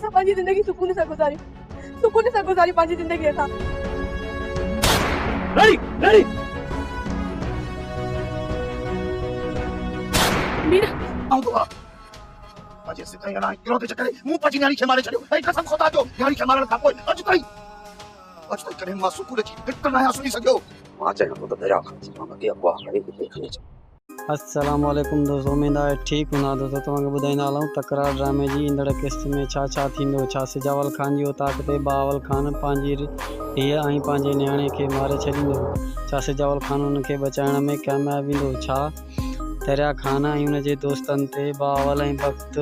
असां पंहिंजी ज़िंदगी सुकून सां गुज़ारी पंहिंजी ज़िंदगी असां। मीरा अॼु सिधो याना हिकिड़ो ते चकरे मूं पंहिंजी न्याणी खे मारे छॾियो ऐं कसम खुदा जो न्याणी खे मारण खां पोइ अॼु ताईं कॾहिं मां सुकून जी हिकु न आहियां सुनी सघियो। मां चाहियां थो त दरिया खां मां खे अगवा करे खणी अचां। अस्सलाम वालेकुम दोस्तों, उम्मीद आहे ठीक हूंदा। दोस्तों तव्हांखे ॿुधाईंदा हलूं तकरार ड्रामे जी ईंदड़ किस्त में छा थींदो। छा सिजावल ख़ान जी औताक़ ते बहावल ख़ान पंहिंजी धीअ ऐं पंहिंजे न्याणे खे मारे छॾींदो। छा सिजावल ख़ान हुन खे बचाइण में कामयाब वेंदो। छा दरिया ख़ान ऐं हुन जे दोस्तनि ते बहावल ऐं बख़्त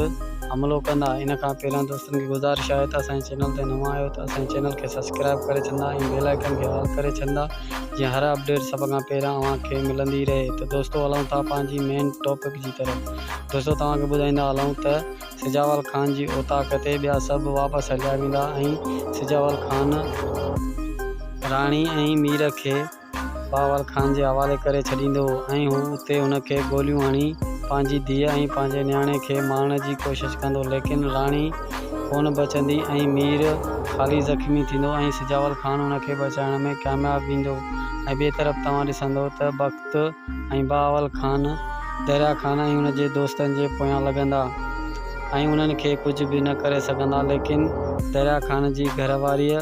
हमलो कंदा। इन खां पहिरियों दोस्तनि खे गुज़ारिश आहे त असांजे चैनल ते नवां आहियो त असांजे चैनल खे सब्सक्राइब करे छॾंदा ऐं बेल आइकन खे ऑल करे छॾंदा जीअं हर अपडेट सभ खां पहिरियों अव्हांखे मिलंदी रहे। तो दोस्तों हलूं था पंहिंजी मेन टॉपिक जी तरफ़। दोस्तों तव्हांखे ॿुधाईंदा हलूं त सिजावल ख़ान जी औताक़ ते ॿिया सभु वापसि हलिया वेंदा ऐं सिजावल ख़ान राणी ऐं मीर खे बहावल ख़ान जे हवाले करे छॾींदो ऐं हू उते हुनखे गोलियूं हणी पंहिंजी धीअ ऐं पंहिंजे न्याणे खे मारण जी कोशिशि कंदो, लेकिन राणी कोन बचंदी ऐं मीर ख़ाली ज़ख़्मी थींदो ऐं सिजावल ख़ान हुनखे बचाइण में कामयाबु वेंदो। ऐं ॿिए तरफ़ तव्हां ॾिसंदो त बख़्त ऐं बहावल ख़ान दरिया ख़ान ऐं हुन जे दोस्तनि जे पोयां लॻंदा ऐं उन्हनि खे कुझु बि न करे सघंदा, लेकिन दरिया ख़ान जी घरवारीअ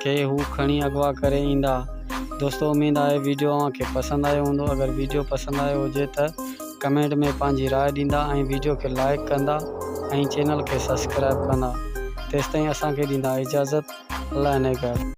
खे हू खणी अगवा करे ईंदा। दोस्तों उम्मीद आहे वीडियो अव्हांखे पसंदि आयो हूंदो। अगरि वीडियो पसंदि आयो हुजे त कमेंट में पंहिंजी राय ॾींदा ऐं वीडियो खे लाइक कंदा ऐं चैनल खे सब्सक्राइब कंदा। तेसिताईं असांखे ॾींदा इजाज़त। अल्लाह नेगहर।